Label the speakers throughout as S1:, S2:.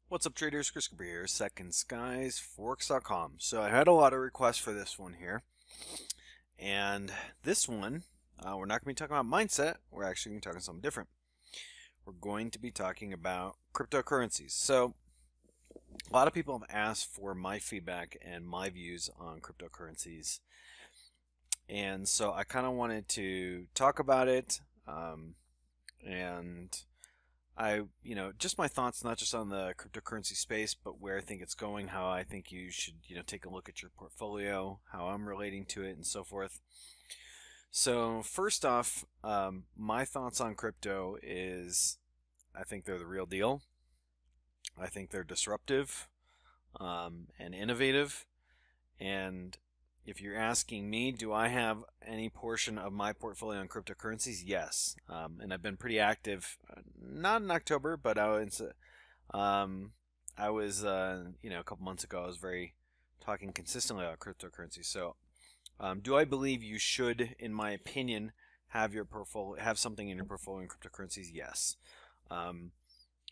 S1: What's up, traders? Chris Capre here, secondskiesforex.com. So I had a lot of requests for this one here, and this one we're not going to be talking about mindset. We're actually going to be talking something different. We're going to be talking about cryptocurrencies. So a lot of people have asked for my feedback and my views on cryptocurrencies, and so I kind of wanted to talk about it, and just my thoughts, not just on the cryptocurrency space, but where I think it's going, how I think you should, take a look at your portfolio, how I'm relating to it, and so forth. So first off, my thoughts on crypto is I think they're the real deal. I think they're disruptive and innovative. And if you're asking me, do I have any portion of my portfolio on cryptocurrencies? Yes. And I've been pretty active, not in October, but I was a couple months ago, I was very talking consistently about cryptocurrencies. So, do I believe you should, in my opinion, have your portfolio, have something in your portfolio in cryptocurrencies? Yes.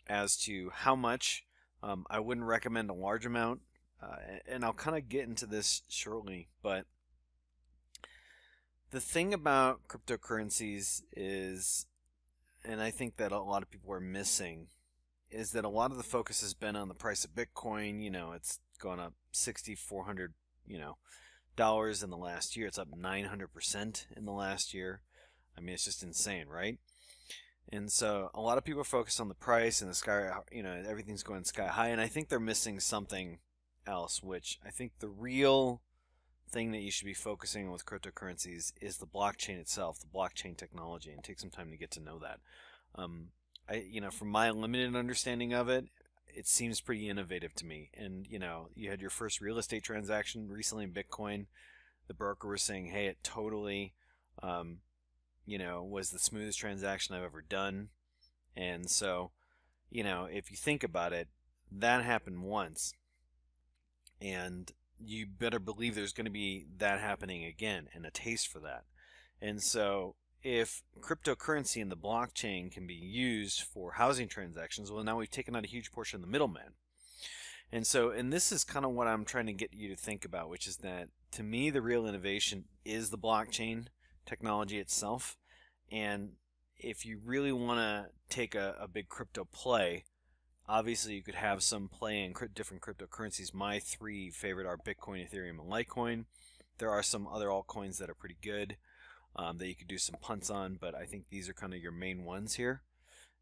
S1: As to how much, I wouldn't recommend a large amount. And I'll kind of get into this shortly, but the thing about cryptocurrencies is, and I think that a lot of people are missing, is that a lot of the focus has been on the price of Bitcoin. It's gone up 6,400, dollars in the last year. It's up 900% in the last year. I mean, it's just insane, right? And so a lot of people focus on the price and the sky, everything's going sky high, and I think they're missing something else, which I think the real thing that you should be focusing on with cryptocurrencies is the blockchain itself, the blockchain technology, and take some time to get to know that. From my limited understanding of it, it seems pretty innovative to me. And you had your first real estate transaction recently in Bitcoin. The broker was saying, "Hey, it totally, was the smoothest transaction I've ever done." And so, if you think about it, that happened once. And you better believe there's going to be that happening again and a taste for that. And so if cryptocurrency and the blockchain can be used for housing transactions, well, now we've taken out a huge portion of the middleman. And this is kind of what I'm trying to get you to think about, which is that to me, the real innovation is the blockchain technology itself. And if you really want to take a big crypto play, obviously, you could have some play in different cryptocurrencies. My three favorite are Bitcoin, Ethereum, and Litecoin. There are some other altcoins that are pretty good that you could do some punts on, but I think these are kind of your main ones here.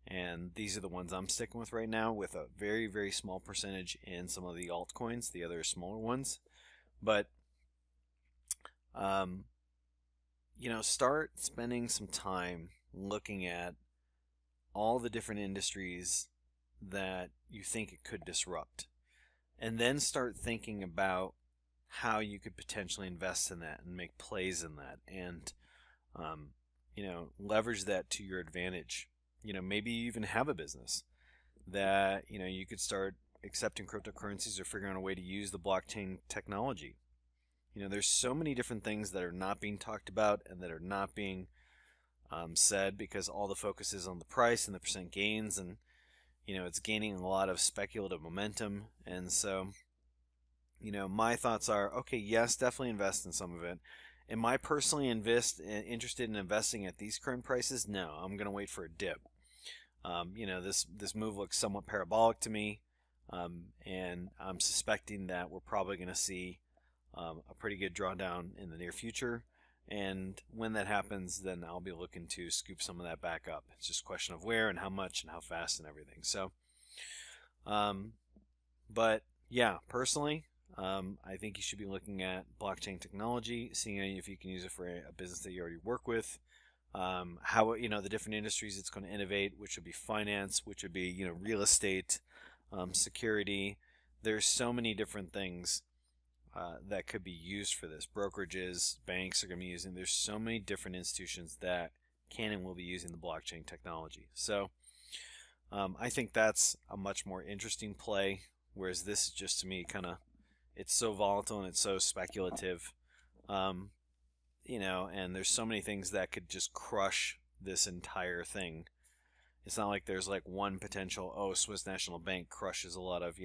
S1: And these are the ones I'm sticking with right now, with a very, very small percentage in some of the altcoins, the other smaller ones. But, start spending some time looking at all the different industries that you think it could disrupt, and then start thinking about how you could potentially invest in that and make plays in that, and leverage that to your advantage. Maybe you even have a business that you could start accepting cryptocurrencies or figuring out a way to use the blockchain technology. There's so many different things that are not being talked about and that are not being said, because all the focus is on the price and the percent gains, and it's gaining a lot of speculative momentum. And so, my thoughts are, okay, yes, definitely invest in some of it. Am I personally interested in investing at these current prices? No, I'm going to wait for a dip. This move looks somewhat parabolic to me, and I'm suspecting that we're probably going to see a pretty good drawdown in the near future. And when that happens, then I'll be looking to scoop some of that back up. It's just a question of where and how much and how fast and everything. So, but yeah, personally, I think you should be looking at blockchain technology, seeing if you can use it for a business that you already work with. How the different industries it's going to innovate, which would be finance, which would be real estate, security. There's so many different things that could be used for this. Brokerages, banks are going to be using. There's so many different institutions that can and will be using the blockchain technology. So I think that's a much more interesting play. Whereas this is just, to me, kind of, it's so volatile and it's so speculative. And there's so many things that could just crush this entire thing. It's not like there's like one potential, oh, Swiss National Bank crushes a lot of,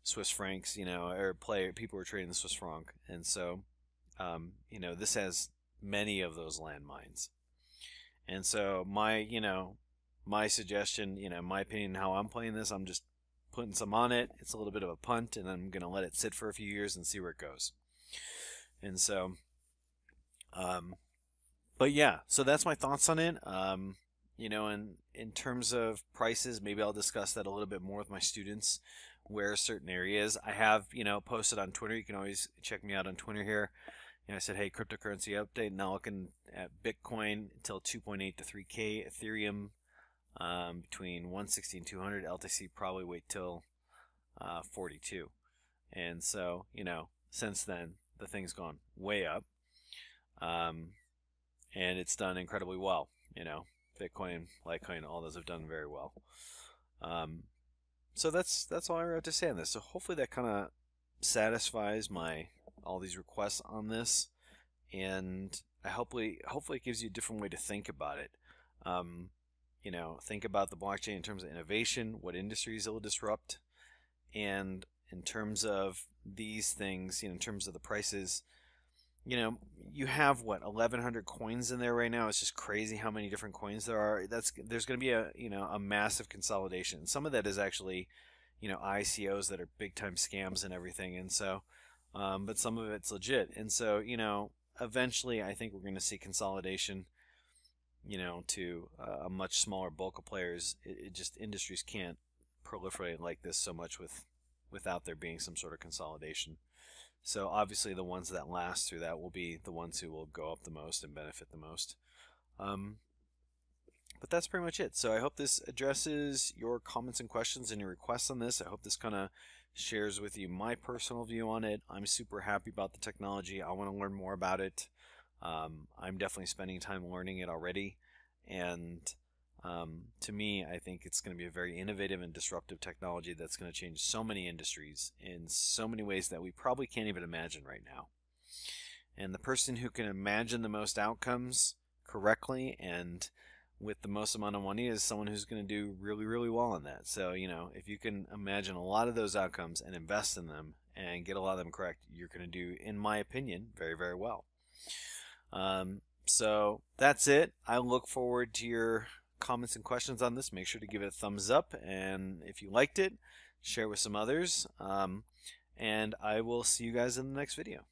S1: Swiss francs, or people are trading the Swiss franc. And so, this has many of those landmines. And so my suggestion, my opinion, how I'm playing this, I'm just putting some on it. It's a little bit of a punt, and I'm going to let it sit for a few years and see where it goes. And so, but yeah, so that's my thoughts on it. In terms of prices, maybe I'll discuss that a little bit more with my students, where certain areas I have, posted on Twitter. You can always check me out on Twitter here. I said, hey, cryptocurrency update. Now looking at Bitcoin until 2.8 to 3K, Ethereum between 160 and 200, LTC probably wait till 42. And so, since then, the thing's gone way up. And it's done incredibly well. Bitcoin, Litecoin, all those have done very well. So that's all I have to say on this. So hopefully that kind of satisfies all these requests on this, and hopefully it gives you a different way to think about it. Think about the blockchain in terms of innovation, what industries it will disrupt, and in terms of these things, in terms of the prices. You have 1,100 coins in there right now. It's just crazy how many different coins there are. There's going to be a massive consolidation. Some of that is actually, ICOs that are big time scams and everything. And so, but some of it's legit. And so, eventually, I think we're going to see consolidation. To a much smaller bulk of players. It just industries can't proliferate like this so much without there being some sort of consolidation. So obviously the ones that last through that will be the ones who will go up the most and benefit the most. But that's pretty much it. So I hope this addresses your comments and questions and your requests on this. I hope this kind of shares with you my personal view on it. I'm super happy about the technology. I want to learn more about it. I'm definitely spending time learning it already. And to me, I think it's going to be a very innovative and disruptive technology that's going to change so many industries in so many ways that we probably can't even imagine right now. And the person who can imagine the most outcomes correctly and with the most amount of money is someone who's going to do really, really well on that. So, if you can imagine a lot of those outcomes and invest in them and get a lot of them correct, you're going to do, in my opinion, very, very well. So that's it. I look forward to your comments and questions on this. Make sure to give it a thumbs up, and if you liked it, share with some others. And I will see you guys in the next video.